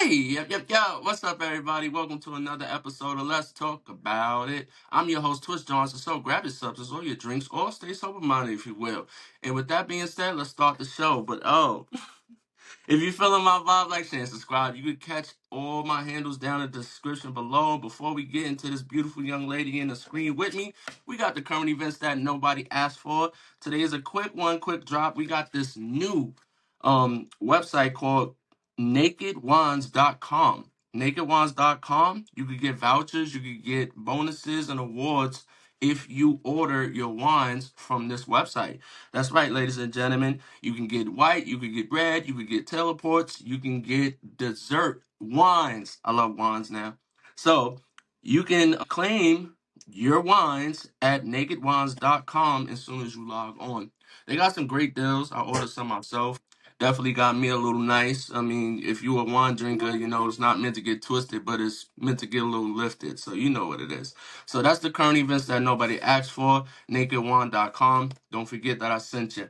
Yo. What's up, everybody? Welcome to another episode of Let's Talk About It. I'm your host, Twitch Johnson. So grab your substance or your drinks or stay sober minded, if you will. And with that being said, let's start the show. But if you're feeling my vibe, like, share, and subscribe. You can catch all my handles down in the description below. Before we get into this beautiful young lady in the screen with me, we got the current events that nobody asked for. Today is a quick drop. We got this new website called nakedwands.com. Nakedwands.com. You could get vouchers, you could get bonuses and awards if you order your wines from this website. That's right, ladies and gentlemen. You can get white, you can get red, you can get teleports, you can get dessert wines. I love wines now. So you can claim your wines at nakedwines.com as soon as you log on. They got some great deals. I ordered some myself. Definitely got me a little nice. I mean, if you're a wine drinker, you know it's not meant to get twisted, but it's meant to get a little lifted. So you know what it is. So that's the current events that nobody asked for. NakedWine.com. Don't forget that I sent you.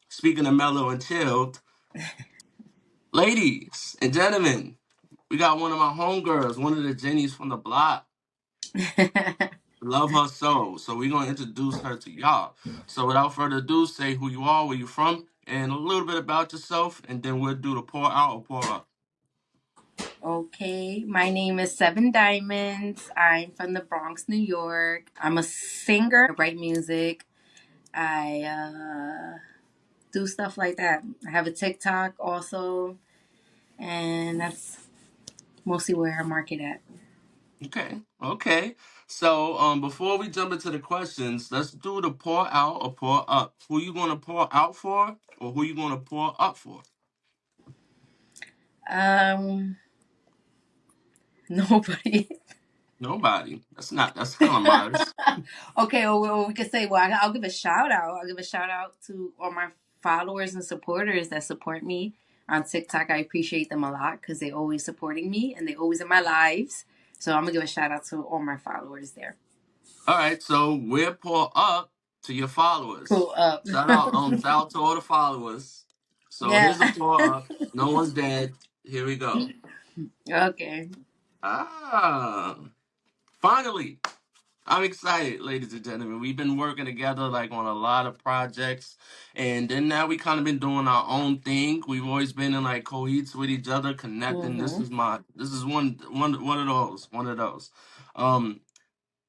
Speaking of mellow and chilled, ladies and gentlemen, we got one of my homegirls, one of the Jennies from the block. Love her so we're gonna introduce her to y'all. So without further ado, say who you are, where you from, and a little bit about yourself, and then we'll do the pour out or pour up. Okay, my name is Seven Diamonds. I'm from the Bronx, New York. I'm a singer. I write music. I do stuff like that. I have a TikTok also, and that's mostly where I market at. Okay. So before we jump into the questions, let's do the pour out or pour up. Who you gonna pour out for, or who you gonna pour up for? Um, Nobody. Nobody. That's kind of modest. Okay, well, we could say, well, I'll give a shout out. I'll give a shout out to all my followers and supporters that support me on TikTok. I appreciate them a lot because they always supporting me and they always in my lives. So I'm gonna give a shout out to all my followers there. All right, so we're pour up to your followers. Pull up. Shout out to all the followers. So Yeah. here's the pour up. No one's dead. Here we go. Okay. Ah, finally. I'm excited, ladies and gentlemen. We've been working together like on a lot of projects, and then now we kind of been doing our own thing. We've always been in like cohets with each other, connecting. Mm-hmm. This is one of those. Um,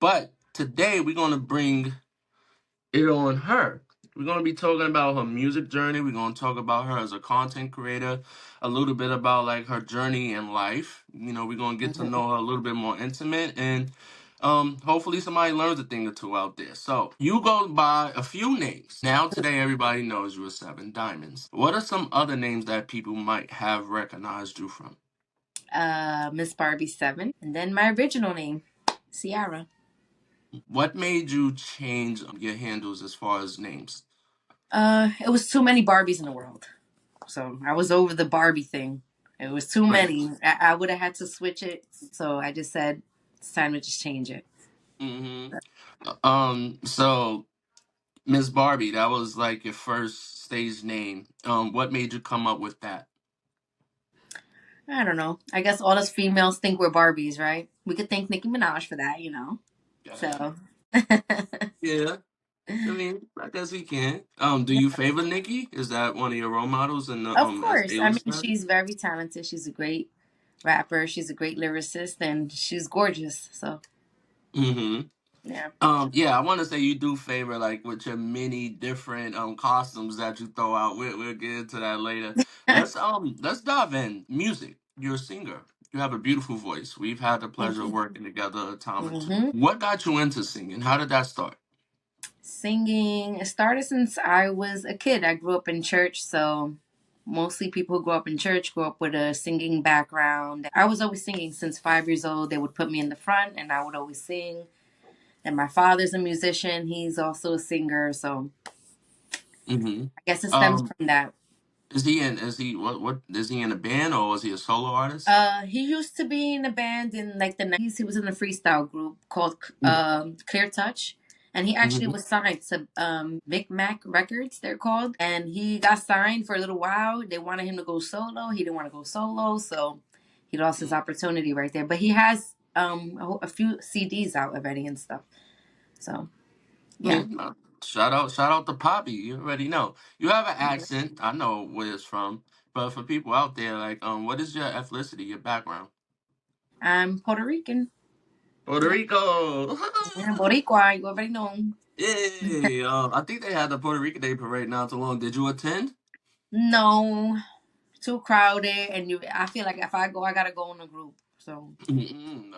but today we're gonna bring it on her. We're going to be talking about her music journey. We're going to talk about her as a content creator, a little bit about like her journey in life. You know, we're going to get to Mm-hmm. know her a little bit more intimate, and hopefully somebody learns a thing or two out there. So you go by a few names. Now today everybody knows you as Seven Diamonds. What are some other names that people might have recognized you from? Miss Barbie 7. And then my original name, Ciara. What made you change your handles as far as names? It was too many Barbies in the world. So I was over the Barbie thing. It was too Right. many. I would have had to switch it. So I just said it's time to just change it. Mm-hmm. So Miss Barbie, that was like your first stage name. What made you come up with that? I don't know. I guess all us females think we're Barbies, right? We could thank Nicki Minaj for that. Yeah. So. Yeah. I mean, I guess we can. Do you favor Nikki? Is that one of your role models in the Of as course. I mean, A-lister? she's very talented. She's a great rapper. She's a great lyricist, and she's gorgeous. So, Mm-hmm. yeah. Yeah, I want to say you do favor like with your many different costumes that you throw out. We'll get into that later. Let's dive in. Music. You're a singer. You have a beautiful voice. We've had the Thank pleasure of you. working together a time or two. Hmm. What got you into singing? How did that start? Singing. It started since I was a kid. I grew up in church, so mostly people who grew up in church grew up with a singing background. I was always singing since 5 years old. They would put me in the front, and I would always sing. And my father's a musician. He's also a singer, so Mm-hmm. I guess it stems Um, from that. what is he in a band or is he a solo artist? He used to be in a band in like the 90s. He was in a freestyle group called Mm. Clear Touch, and he actually Hmm. was signed to Vic Mac Records, they're called, and he got signed for a little while. They wanted him to go solo. He didn't want to go solo, so he lost his opportunity right there. But he has a few CDs out already and stuff. So yeah. Mm, shout out to Poppy. You already know. You have an accent. I know where it's from. But for people out there, like, what is your ethnicity, your background? I'm Puerto Rican. Puerto Yeah. Rico. Yeah, Boricua, you already know. Yay! I think they had the Puerto Rican Day parade not too long. Did you attend? No, too crowded, and I feel like if I go, I gotta go in a group. So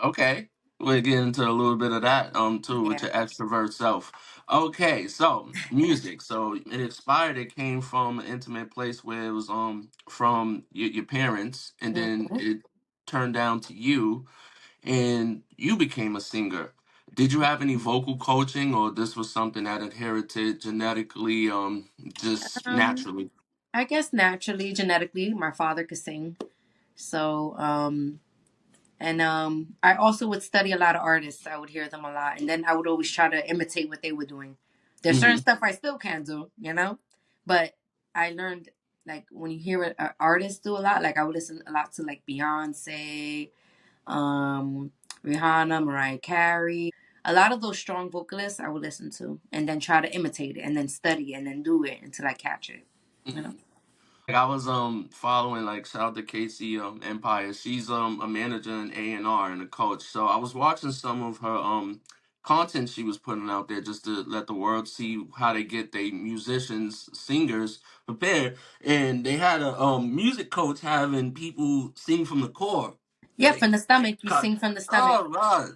Okay. We'll get into a little bit of that too with yeah. your extrovert self. Okay, so music. So it inspired, it came from an intimate place where it was from your parents, and then Mhm. it turned down to you and you became a singer. Did you have any vocal coaching, or this was something that inherited genetically, just Um, naturally? I guess naturally, genetically, my father could sing. So and I also would study a lot of artists. I would hear them a lot, and then I would always try to imitate what they were doing. There's certain Hmm. stuff I still can't do, you know, but I learned like when you hear an artist do a lot, like I would listen a lot to like Beyonce, um, Rihanna, Mariah Carey. A lot of those strong vocalists I would listen to and then try to imitate it and then study and then do it until I catch it. You know? Like I was following, like, shout out to Casey Empire. She's a manager in A&R and a coach. So I was watching some of her content she was putting out there just to let the world see how they get their musicians, singers prepared. And they had a music coach having people sing from the core. Yeah, from the Like stomach. You cut. sing from the stomach. Oh right.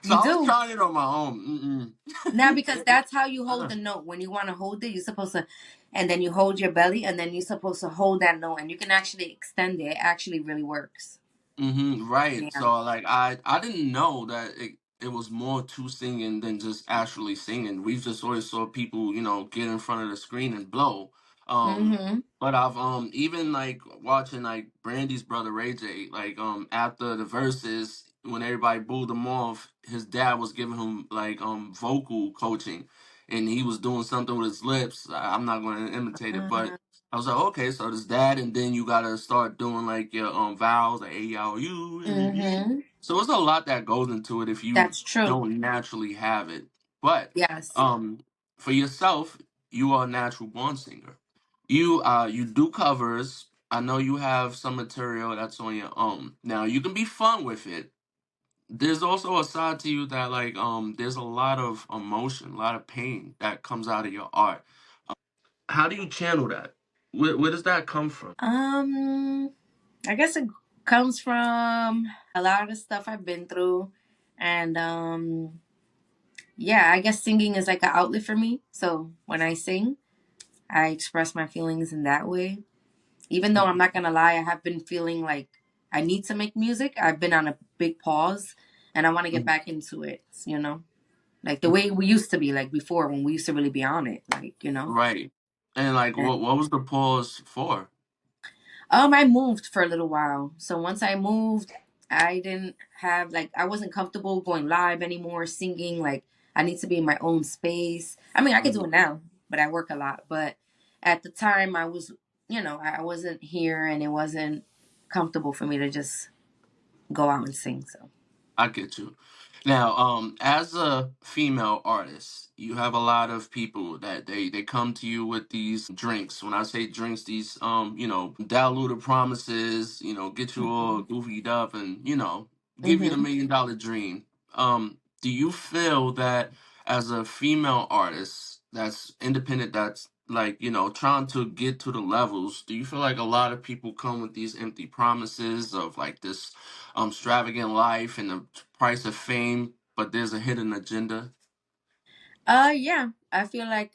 So You I was do. trying it on my own. Now because that's how you hold Mm-mm. the note. When you want to hold it, you're supposed to and then you hold your belly and then you're supposed to hold that note and you can actually extend it. It actually really works. Right. Yeah. So like I didn't know that it was more to singing than just actually singing. We just always saw people, get in front of the screen and blow. Mm-hmm. But I've even like watching like Brandy's brother Ray J, like after the verses when everybody booed him off, his dad was giving him like vocal coaching and he was doing something with his lips. I'm not going to imitate it, but I was like, okay, so there's that, and then you gotta start doing like your vowels, like A, I, O, U, E, E. Mm-hmm. So it's a lot that goes into it if you That's true. don't naturally have it. But Yes. um, for yourself, you are a natural born singer. You do covers. I know you have some material that's on your own. Now you can be fun with it. There's also a side to you that like there's a lot of emotion, a lot of pain that comes out of your art. How do you channel that? Where does that come from? Um I guess it comes from a lot of the stuff I've been through. And yeah, I guess singing is like an outlet for me. So when I sing, I express my feelings in that way. Even though I'm not gonna lie, I have been feeling like I need to make music. I've been on a big pause and I want to get back into it, you know? Like the way we used to be, like before when we used to really be on it, like, you know? Right. And like what was the pause for? I moved for a little while. So once I moved, I didn't have like I wasn't comfortable going live anymore, singing. Like I need to be in my own space. I mean, I could do Mhm. it now, but I work a lot. But at the time, I was, I wasn't here, and it wasn't comfortable for me to just go out and sing. So. I get you. Now, as a female artist, you have a lot of people that they come to you with these drinks. When I say drinks, these diluted promises, get you all Hmm. goofied up and, give you the Hmm. $1 million dream. Do you feel that as a female artist that's independent, that's like, trying to get to the levels, do you feel like a lot of people come with these empty promises of like this extravagant life and the price of fame, but there's a hidden agenda? Yeah. I feel like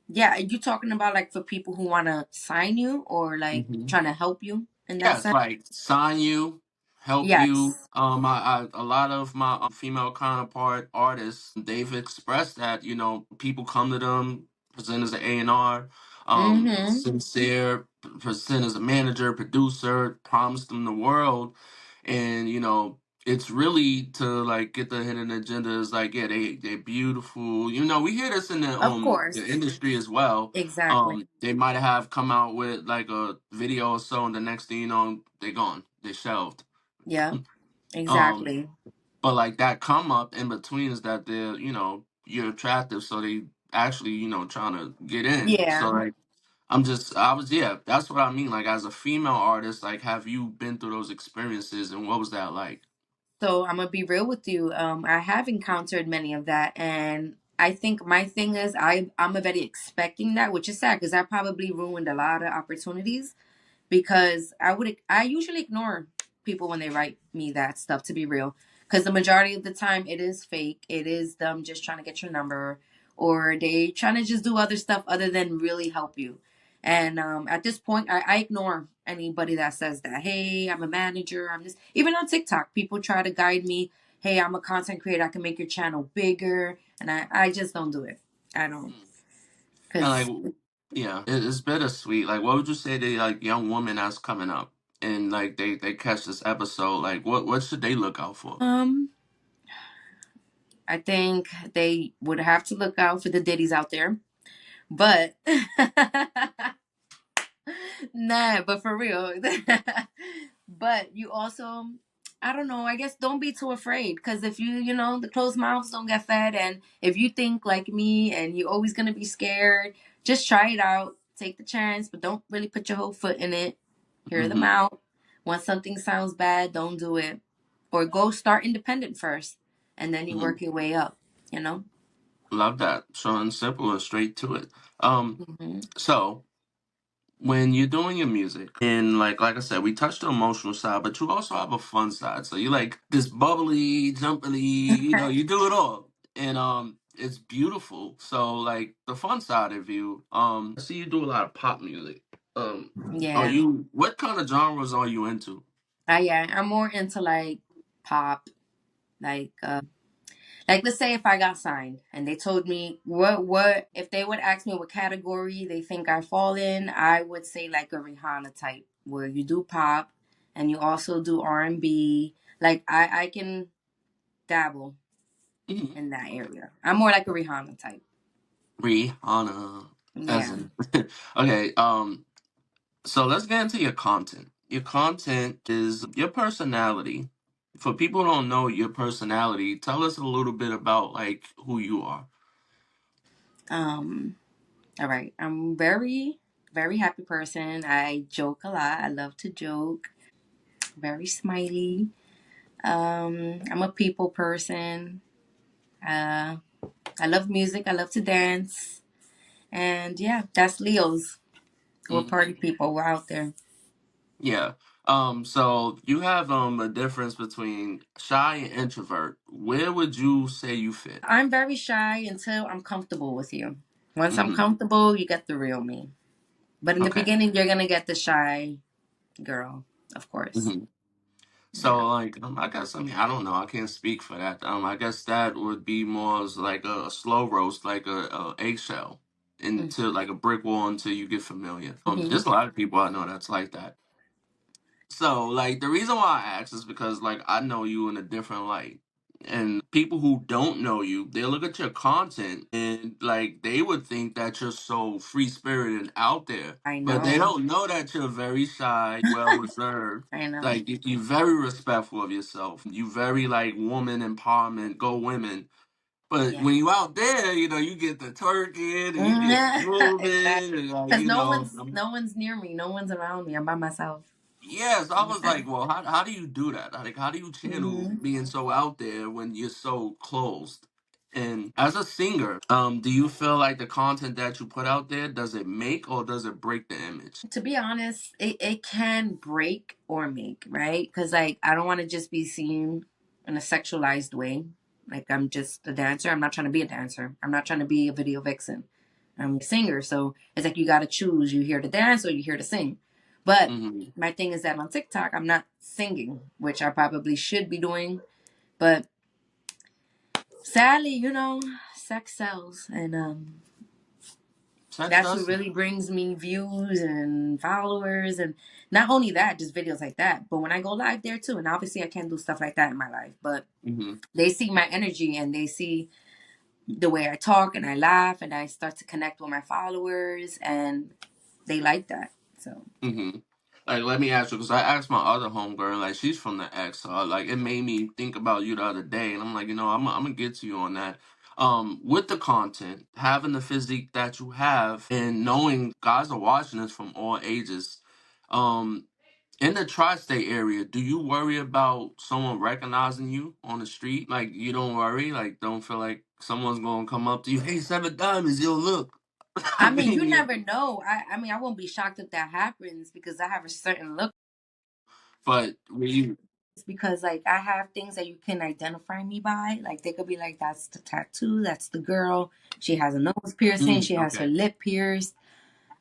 yeah. Are you talking about like for people who want to sign you or like Hmm. trying to help you in that Yes, sense? like sign you, help you. Yes. A lot of my female counterpart artists, they've expressed that people come to them, present as an A&R, Mm-hmm. sincere, present as a manager, producer, promise them the world, and it's really to like get the hidden agendas. Like, yeah, they're beautiful. You know, we hear this in Of the course. industry as well. Exactly. They might have come out with like a video or so, and the next thing you know, they're gone. They're shelved. Yep. Um, Exactly. but like that come up in between is that they're, you're attractive, so they actually, trying to get in. So Yeah. like yeah, that's what I mean. Like as a female artist, like have you been through those experiences and what was that like? So I'm gonna be real with you. I have encountered many of that, and I think my thing is I'm already expecting that, which is sad because I probably ruined a lot of opportunities because I usually ignore people when they write me that stuff, to be real, because the majority of the time it is fake. It is them just trying to get your number, or they trying to just do other stuff other than really help you. And at this point, I ignore anybody that says that. Hey, I'm a manager. I'm just even on TikTok. People try to guide me. Hey, I'm a content creator. I can make your channel bigger, and I just don't do it. I don't And because like, yeah, it's bittersweet. Like, what would you say to like young women that's coming up and like they catch this episode? Like, what should they look out for? um I think they would have to look out for the Diddies out there. But nah, but for real. But you also, I don't know, I guess don't be too afraid. Because if the closed mouths don't get fed. And if you think like me and you're always going to be scared, just try it out. Take the chance, but don't really put your whole foot in it. Hear them Hmm. out. When something sounds bad, don't do it. Or go start independent first. And then you Hmm. work your way up, you know? Love that. Short and simple and straight to it. Hmm. So when you're doing your music and like I said, we touched the emotional side, but you also have a fun side. So you like this bubbly, jumpily, you do it all. And it's beautiful. So like the fun side of you, I see you do a lot of pop music. Are Yeah. you what kind of genres are you into? Yeah, I'm more into like pop, like let's say if I got signed and they told me what if they would ask me what category they think I fall in, I would say like a Rihanna type where you do pop and you also do R&B. Like I can dabble Mhm. in that area. I'm more like a Rihanna type. Rihanna. As Yeah. in okay, so let's get into your content. Your content is your personality. For people who don't know your personality, tell us a little bit about like who you are. Um all right. I'm very happy person. I joke a lot. I love to joke. Very smiley. I'm a people person. Uh, I love music. I love to dance. And yeah, that's Leo's. We're Hmm. party people. We're out there. Yeah. So you have a difference between shy and introvert. Where would you say you fit? I'm very shy until I'm comfortable with you. Once I'm Hmm. comfortable, you get the real me. But in the Okay. beginning, you're going to get the shy girl, of course. Hmm. Yeah. So like I guess I mean I don't know I can't speak for that. I guess that would be more as like a slow roast, like a eggshell into like a brick wall until you get familiar. Mm-hmm. There's a lot of people I know that's like that. So like the reason why I ask is because like I know you in a different light. And people who don't know you, they look at your content and like they would think that you're so free spirited and out there. I But they know. don't know that you're very shy, well reserved. I know. Like you're very respectful of yourself. You very like woman empowerment, go women. But Yeah. when you out there, you get the twerking and you get moving Exactly. and like, Because no one's near me. No one's around me. I'm by myself. yes, I was Yeah. like, well, how do you do that? Like, how do you channel Hmm. being so out there when you're so closed? And as a singer, do you feel like the content that you put out there, does it make or does it break the image? To be honest, it can break or make, right? Because like I don't want to just be seen in a sexualized way. Like I'm just a dancer. I'm not trying to be a dancer. I'm not trying to be a video vixen. I'm a singer. So it's like you got to choose. You here to dance or you here to sing. But Hmm. my thing is that on TikTok, I'm not singing, which I probably should be doing. But sadly, sex sells, and Text That's what us. really brings me views and followers, and not only that, just videos like that. But when I go live there too, and obviously I can't do stuff like that in my life, but Hmm. they see my energy and they see the way I talk and I laugh and I start to connect with my followers and they like that. So Hmm. Like, let me ask you, because I asked my other homegirl, like, she's from the X, so like, it made me think about you the other day, and I'm like, I'm gonna get to you on that. With the content, having the physique that you have, and knowing guys are watching this from all ages, um, in the tri-state area, do you worry about someone recognizing you on the street? Like, you don't worry, like, don't feel like someone's gonna come up to you, hey, Seven Diamonds, yo, look. I I mean, you mean, never know. I mean, I won't be shocked if that happens because I have a certain look. but when you, It's because like I have things that you can identify me by. Like they could be like, that's the tattoo, that's the girl. She has a nose piercing, she has her okay. lip pierced.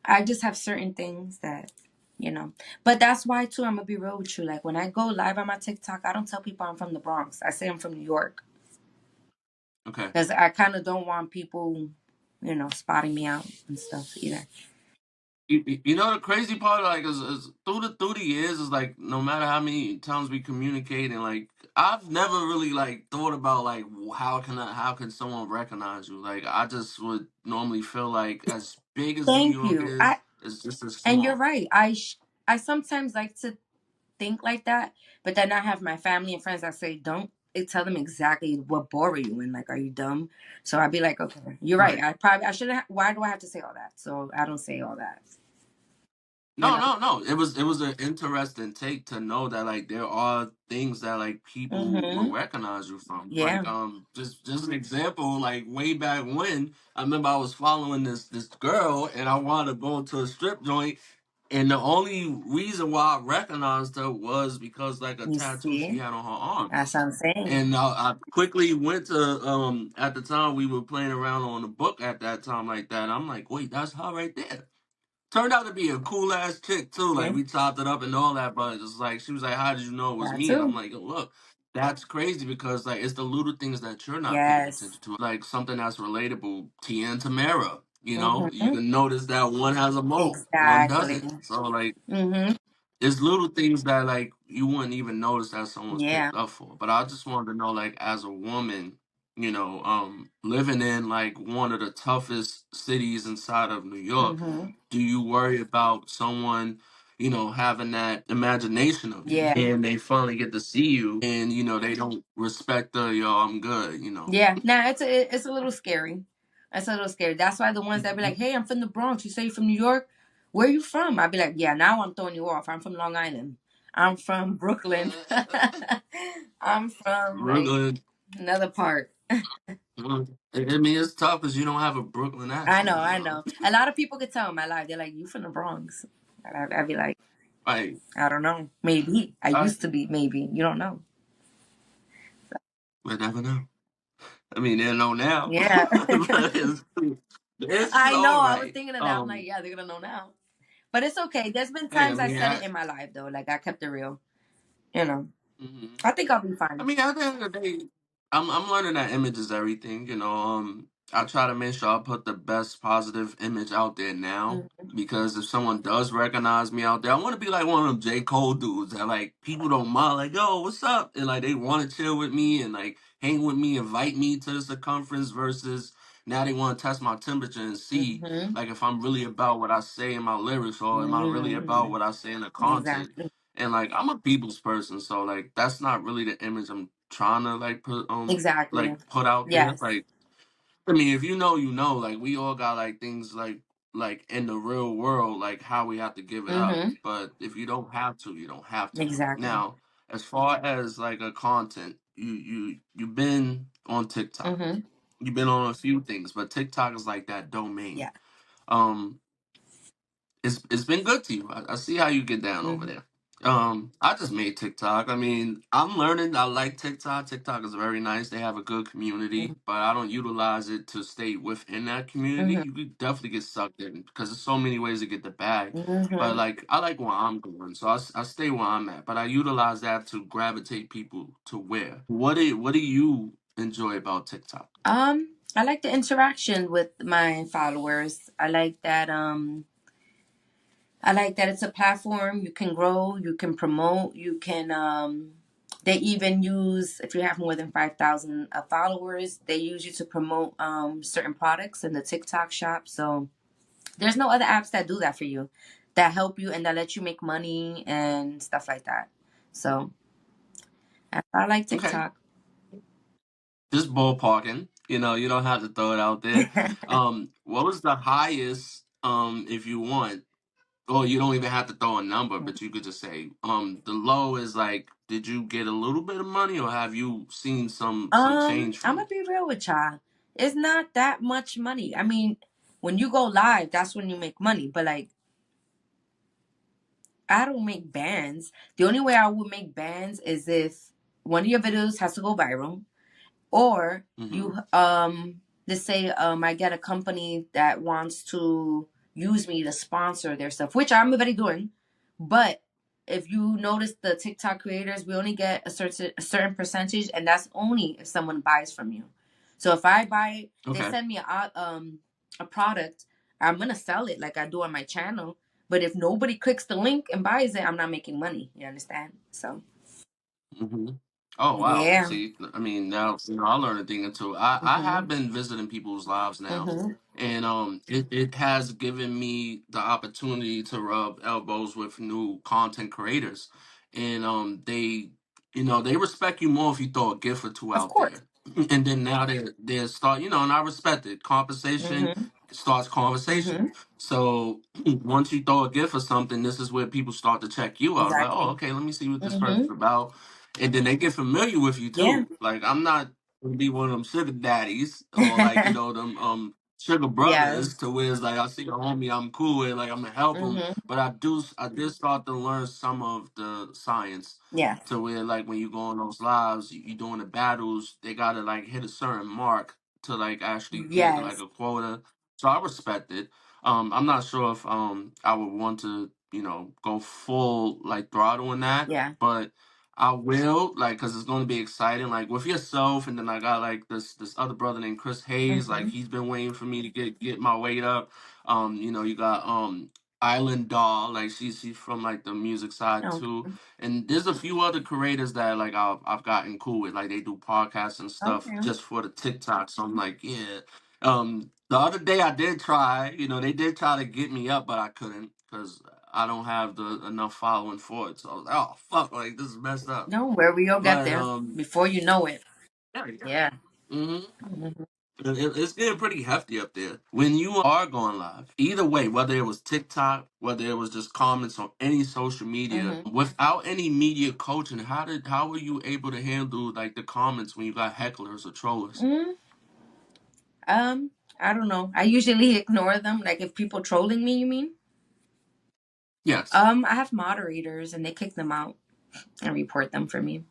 I just have certain things that, you know. But that's why too, I'm gonna be real with you. Like when I go live on my TikTok, I don't tell people I'm from the Bronx. I say I'm from New York. Okay. Because I kind of don't want people, spotting me out and stuff either. You know the crazy part, like, is through the years, is like no matter how many times we communicate, and like I've never really like thought about like how can someone recognize you? Like I just would normally feel like as big as New Thank York you. is, it's just as And you're small. right. I sometimes like to think like that, but then I have my family and friends that say don't. They tell them exactly what borough you in. Like, are you dumb? So I'd be like, okay, you're right. Right. I shouldn't. Why do I have to say all that? So I don't say all that. You No, know. no, no. It was an interesting take to know that like there are things that like people will Mhm. recognize you from. Like Yeah. just an example, like way back when I remember I was following this girl and I wanted to go to a strip joint, and the only reason why I recognized her was because like a You tattoo she see, had on her arm. that's what I'm saying. And I quickly went to at the time we were playing around on the book at that time like that. I'm like, wait, that's her right there. Turned out to be a cool ass chick too. Like Yeah. we chopped it up and all that, but it's like she was like, "How did you know it was That me?" And I'm too. like, "Look, that's crazy because like it's the little things that you're not paying Yes. attention to, like something that's relatable. Tia and Tamara, you Mhm. can notice that one has a mole, one Exactly. doesn't. So like Mhm. it's little things that like you wouldn't even notice that someone's Yeah. picked up for. But I just wanted to know, like, as a woman, living in like one of the toughest cities inside of New York, Mhm. do you worry about someone, having that imagination of you Yeah. and they finally get to see you and they don't respect the yo, I'm good. Yeah. Now it's a little scary. It's a little scary. That's why the ones that be like, Mhm. "Hey, I'm from the Bronx. You say you're from New York. Where are you from?" I'd be like, "Yeah, now I'm throwing you off. I'm from Long Island. I'm from Brooklyn. I'm from like Brooklyn. another part." Well, I mean, it's tough because you don't have a Brooklyn I know. accent, I know. A lot of people could tell in my life. They're like, "You from the Bronx?" I'd be like, Like, "I don't know. Maybe I I used to be. Maybe you don't know." would never know. I mean, they know now, Yeah. but it's I know. all I was right. thinking of that. I'm like, yeah, they're gonna know now. But it's okay. There's been Hey, I times I mean, said it in my life though. Like I kept it real. You know. mhm. I think I'll be I fine. mean, at the end of the day, I'm learning that image is everything. I try to make sure I put the best positive image out there now Mhm. because if someone does recognize me out there, I want to be like one of them J Cole dudes that like people don't mind, like yo, what's up, and like they want to chill with me and like hang with me, invite me to the circumference versus now they want to test my temperature and see Mhm. like if I'm really about what I say in my lyrics or am I really about Mhm. what I say in the content. Exactly. And like I'm a people's person, so like that's not really the image I'm trying to Exactly. like put out there. Yes. Like I mean, if you know, you know. Like we all got like things like in the real world, like how we have to give it up. Mhm. But if you don't have to, you don't have to. Exactly. Now, as far as like a content, you've been on TikTok. Mhm. You've been on a few things, but TikTok is like that domain. Yeah. Um, it's been good to you. I see how you get down over Mhm. there. I just made TikTok. I mean, I'm learning. I like TikTok. TikTok is very nice. They have a good community, but I don't utilize it to stay within that community. Mhm. You could definitely get sucked in because there's so many ways to get the bag. But Mhm. like, I like where I'm going, so I stay where I'm at. But I utilize that to gravitate people to where. What do you enjoy about TikTok? I like the interaction with my followers. I like that it's a platform you can grow, you can promote, you can they even use, if you have more than 5,000 followers, they use you to promote certain products in the TikTok shop. So there's no other apps that do that for you, that help you and that let you make money and stuff like that. So I like Okay. TikTok. Just ballparking. You don't have to throw it out there. What was the highest, if you want, or you don't even have to throw a number, but you could just say, the low is like, did you get a little bit of money, or have you seen some change I'm from gonna it? be real with y'all. It's not that much money. I mean, when you go live, that's when you make money. But like, I don't make bands. The only way I would make bands is if one of your videos has to go viral, or Mm-hmm. you let's say I get a company that wants to use me to sponsor their stuff, which I'm already doing. But if you notice, the TikTok creators, we only get a certain percentage, and that's only if someone buys from you. So if I buy, they Okay. send me a product, I'm gonna sell it like I do on my channel. But if nobody clicks the link and buys it, I'm not making money. You understand? So Hmm. Oh wow! yeah. See, I mean, now I learned a thing or two. I have Mhm. been visiting people's lives now, Mhm. and it has given me the opportunity to rub elbows with new content creators, and they respect you more if you throw a gift or two Of out course. there, and then now they start, and I respect it. Compensation Mhm. starts conversation. Mhm. So once you throw a gift or something, this is where people start to check you out. Like, oh, Exactly. okay, let me see what this person's Mhm. about, and then they get familiar with you Yeah. too. Like, I'm not gonna be one of them sugar daddies, or like them sugar brothers, Yes. to where it's like I see a homie I'm cool with, like I'm gonna help him. Mhm. But I did start to learn some of the science, Yeah. to where like when you go on those lives, you doing the battles, they gotta like hit a certain mark to like actually get like Yes. a quota. So I respect it. I'm not sure if I would want to, go full like throttle in that, Yeah. but I will, like, cause it's gonna be exciting, like with yourself, and then I got like this other brother named Chris Hayes, like Mhm. he's been waiting for me to get my weight up. You got Island Doll, like she's from like the music side too, Okay. and there's a few other creators that like I've gotten cool with, like they do podcasts and stuff Okay. just for the TikTok. So I'm like, yeah. The other day I did try, they did try to get me up, but I couldn't because I don't have the enough following for it. So I was like, oh fuck, like this is messed up. Don't worry, you'll get But there before you know it. yeah, yeah. Yeah. Hmm. Mhm. It's getting pretty hefty up there. When you are going live, either way, whether it was TikTok, whether it was just comments on any social media, Mhm. without any media coaching, how were you able to handle like the comments when you got hecklers or trollers? Mm, I don't know. I usually ignore them. Like if people trolling me, you mean? Yes. I have moderators and they kick them out and report them for me.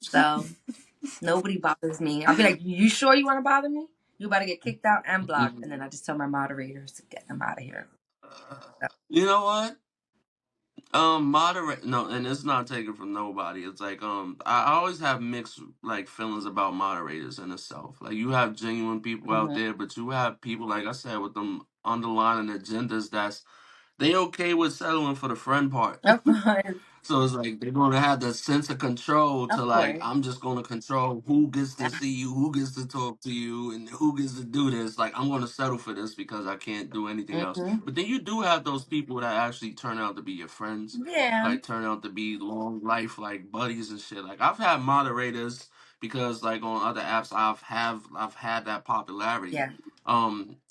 So nobody bothers me. I'll be like, "You sure you want to bother me? You about to get kicked out and blocked." And then I just tell my moderators to get them out of here. You know what? Moderate, no, and it's not taken from nobody. It's like I always have mixed like feelings about moderators in itself. Like you have genuine people out Hmm. there, but you have people, like I said, with them underlying agendas that's they okay with settling for the friend part. Of course. So it's like they're gonna have the sense of control to Of like, course. I'm just gonna control who gets to see you, who gets to talk to you, and who gets to do this. Like I'm gonna settle for this because I can't do anything else. Hmm. But then you do have those people that actually turn out to be your friends, Yeah. like turn out to be long life like buddies and shit. Like I've had moderators because like on other apps I've had that popularity. Yeah.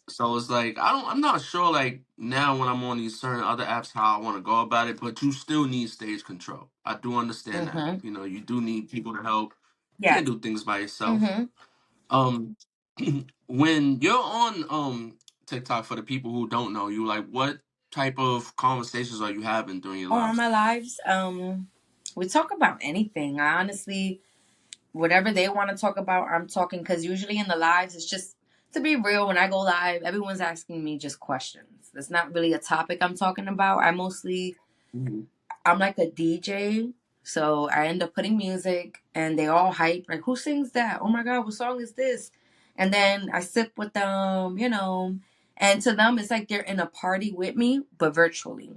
So it's like I'm not sure like now when I'm on these certain other apps how I want to go about it, but you still need stage control. I do understand that. Hmm. You do need people to help. You Yeah. can't do things by yourself. Hmm. Um when you're on TikTok, for the people who don't know you, like what type of conversations are you having during your On lives? my lives, we talk about anything. I honestly, whatever they want to talk about, I'm talking, because usually in the lives, it's just, to be real, when I go live, everyone's asking me just questions. It's not really a topic I'm talking about. Mhm. I'm like a DJ. So I end up putting music and they all hype. Like, who sings that? Oh my God, what song is this? And then I sip with them, and to them it's like they're in a party with me, but virtually.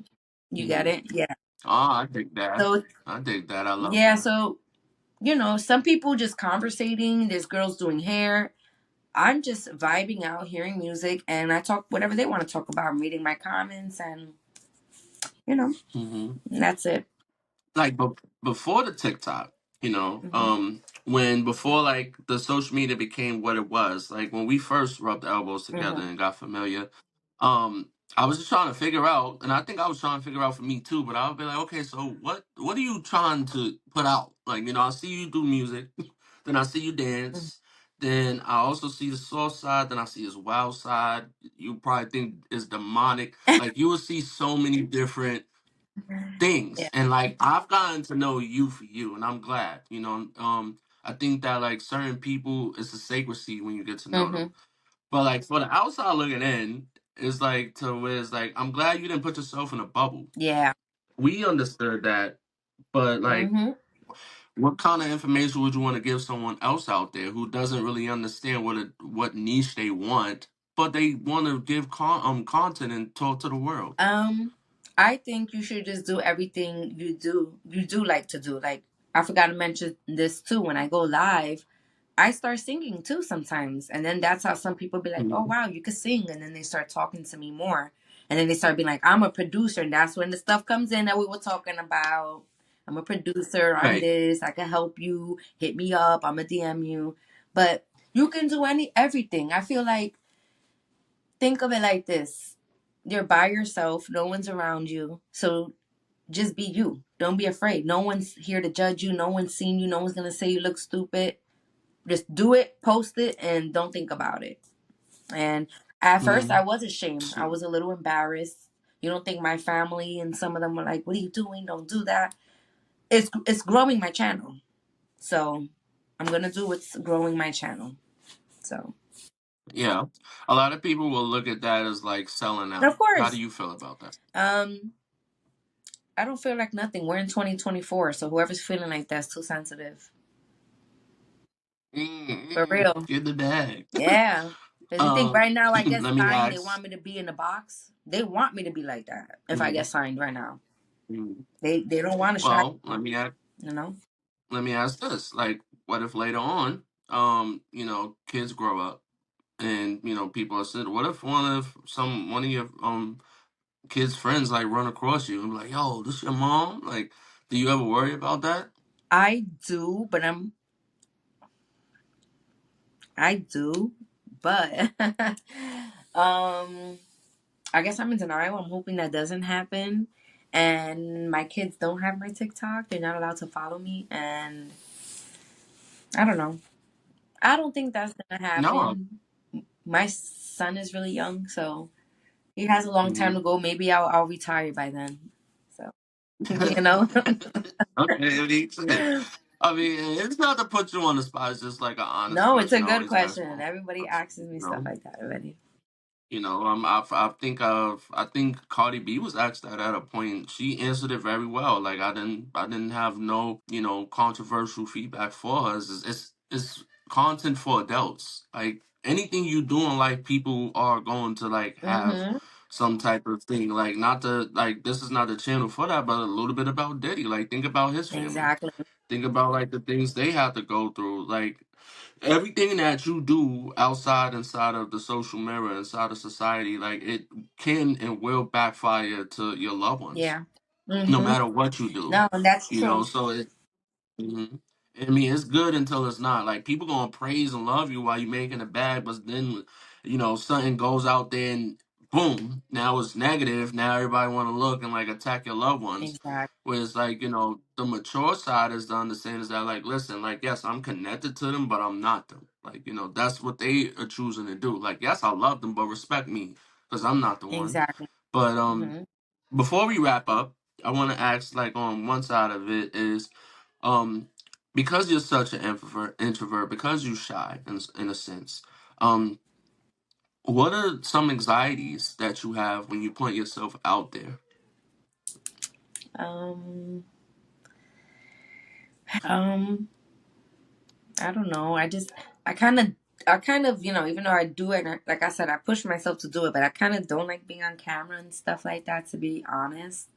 You get Hmm. it? Yeah. Oh, I dig that. So I dig that. I love yeah, that. so some people just conversating. There's girls doing hair. I'm just vibing out, hearing music, and I talk whatever they want to talk about. I'm reading my comments, and you know, Hmm. that's it. Like before the TikTok, Hmm. when before like the social media became what it was, like when we first rubbed elbows together Hmm. and got familiar, I was just trying to figure out, and I think I was trying to figure out for me too, but I would be like, okay, so what are you trying to put out? Like, I see you do music, then I see you dance, then I also see the soft side, then I see his wild side. You probably think is demonic. Like you will see so many different things, Yeah. and like I've gotten to know you for you, and I'm glad. I think that like certain people, it's a sacredcy when you get to know them. Hmm. But like for the outside looking in, it's like to where it's like I'm glad you didn't put yourself in a bubble. Yeah. We understood that, but like Hmm. what kind of information would you want to give someone else out there who doesn't really understand what niche they want, but they want to give content and talk to the world? Um, I think you should just do everything you do like to do. Like I forgot to mention this too. When I go live, I start singing too sometimes. And then that's how some people be like, oh, Mhm. wow, you could sing. And then they start talking to me more. And then they start being like, I'm a producer. And that's when the stuff comes in that we were talking about. I'm a producer. I'm Right. this. I can help you. Hit me up. I'm a DM you. But you can do everything. I feel like, think of it like this. You're by yourself. No one's around you. So just be you. Don't be afraid. No one's here to judge you. No one's seen you. No one's going to say you look stupid. Just do it, post it, and don't think about it. And at first, I Mhm. was ashamed. I was a little embarrassed. You don't think my family and some of them were like, "What are you doing? Don't do that." It's growing my channel, so I'm gonna do what's growing my channel. So Yeah. A lot of people will look at that as like selling of out. How do course, you feel about that? um, I don't feel like nothing. We're in 2024, so whoever's feeling like that's too sensitive. For real. Get the bag. Yeah. Because you think right now I get Let me signed, they ask. want me to be in the box. They want me to be like that if I get Mhm, signed right now. mhm. They don't want to shy, Well, you know? let me ask this. Like, what if later on, kids grow up and people are said, what if one of your kids' friends like run across you and be like, yo, this your mom? Like, do you ever worry about that? I do, but I do, but um I guess I'm in denial. I'm hoping that doesn't happen. And my kids don't have my TikTok. They're not allowed to follow me, and I don't know. I don't think that's gonna No. happen. My son is really young, so he has a long time Mhm. to go. Maybe I'll retire by then. So you know. Okay, it makes sense. I mean, it's not to put you on the spot. It's just like an honest No, it's a question. I good always ask question. my Everybody friends. asks me You stuff know, like that already. I think Cardi B was asked that at a point. She answered it very well. Like I didn't have no controversial feedback for her. It's content for adults. Like anything you do in life, people are going to like have Mm-hmm. some type of thing. Like not to like this is not the channel for that, but a little bit about Diddy. Like think about his family. Exactly. Think about like the things they have to go through. Like everything that you do inside of the social mirror, inside of society, like it can and will backfire to your loved ones, Yeah. no Mm-hmm. matter what you do. No, that's You know, true. so it. Mhm. I mean, it's good until it's not. Like people gonna praise and love you while you making it bad, but then, something goes out there and boom, now it's negative. Now everybody want to look and like attack your loved ones. Exactly. Whereas like the mature side is to understand is that like listen, like yes, I'm connected to them, but I'm not them. Like that's what they are choosing to do. Like yes, I love them, but respect me because I'm not the one. Exactly. But Mm-hmm. before we wrap up, I want to ask like on one side of it is um, because you're such an introvert, because you're shy in a sense, um, what are some anxieties that you have when you put yourself out there? Um, um, I don't know. I kind of I kind of, even though I do it, like I said, I push myself to do it, but I kind of don't like being on camera and stuff like that, to be honest.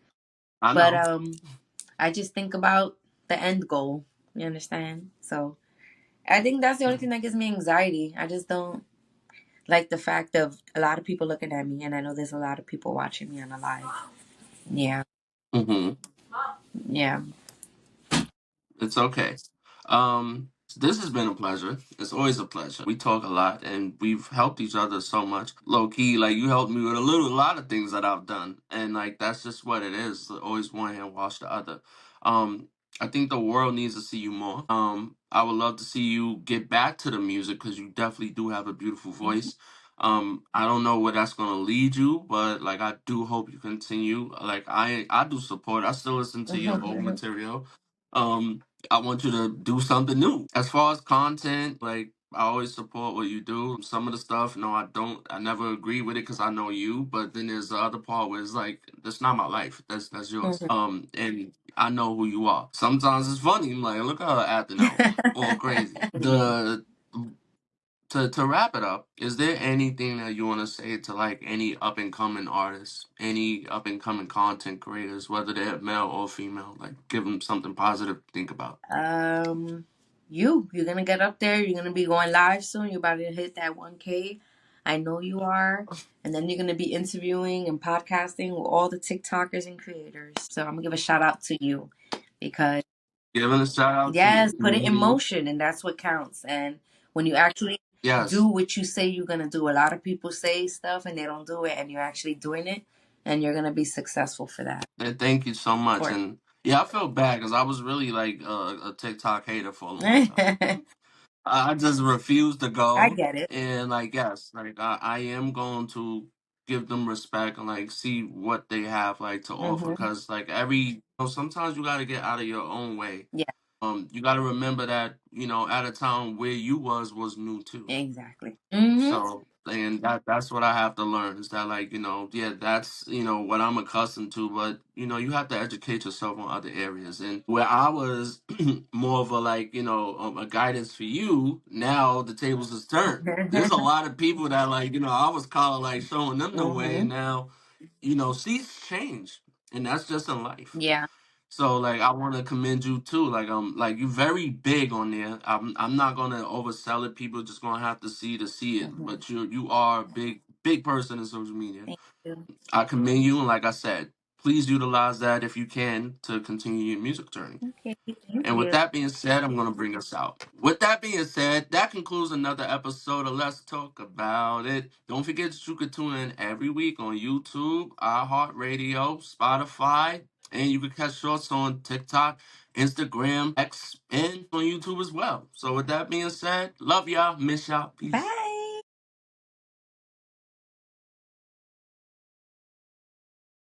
I But know. I just think about the end goal. You understand? So I think that's the only thing that gives me anxiety. I just don't like the fact of a lot of people looking at me, and I know there's a lot of people watching me on the live. Yeah, Hmm. yeah. It's okay. This has been a pleasure. It's always a pleasure. We talk a lot and we've helped each other so much. Low key, like you helped me with a lot of things that I've done. And like that's just what it is. Always one hand wash the other. Um, I think the world needs to see you more. I would love to see you get back to the music because you definitely do have a beautiful Thank voice. I don't know where that's gonna lead you, but like I do hope you continue. Like I do support. I still listen to your old you. material. Um, I want you to do something new. As far as content, like I always support what you do. Some of the stuff, no, I don't. I never agree with it because I know you. But then there's the other part where it's like that's not my life. That's yours. Mhm. And I know who you are. Sometimes it's funny. I'm like, look at her acting out, all crazy. The to wrap it up, is there anything that you want to say to like any up and coming artists, any up and coming content creators, whether they're male or female? Like, give them something positive to think about. um, you're gonna get up there. You're gonna be going live soon. You're about to hit that 1K. I know you are. And then you're gonna be interviewing and podcasting with all the TikTokers and creators. So I'm gonna give a shout out to you because Giving a shout out to me. yes, put it in motion, and that's what counts. And when you actually do Yes. what you say you're gonna do, a lot of people say stuff and they don't do it, and you're actually doing it, and you're gonna be successful for that. And thank you so Of much. course. And yeah, I feel bad because I was really like a TikTok hater for a long time. I I just refused to go. get it. And like, yes, like I am going to give them respect and like see what they have like to offer. Hmm. Cause like sometimes you got to get out of your own way. Yeah, You got to remember that, at a time where you was new too. exactly. Hmm. So, and that's what I have to learn is that like, yeah, that's, what I'm accustomed to, but you have to educate yourself on other areas. And where I was more of a like, a guidance for you, now the tables is turned. There's a lot of people that like, I was kind of like showing them the way and Hmm. now, she's changed. And that's just in life. Yeah. So like I want to commend you too. Like you're very big on there. I'm not gonna oversell it. People just gonna have to see it. Hmm. But you are a big person in social media. Thank you. I commend you, and like I said, please utilize that if you can to continue your music journey. Okay, thank And with you. that being said, I'm going to bring us out. With that being said, that concludes another episode of Let's Talk About It. Don't forget that you can tune in every week on YouTube, iHeartRadio, Spotify, and you can catch shorts on TikTok, Instagram, X, and on YouTube as well. So with that being said, love y'all, miss y'all, peace. Bye.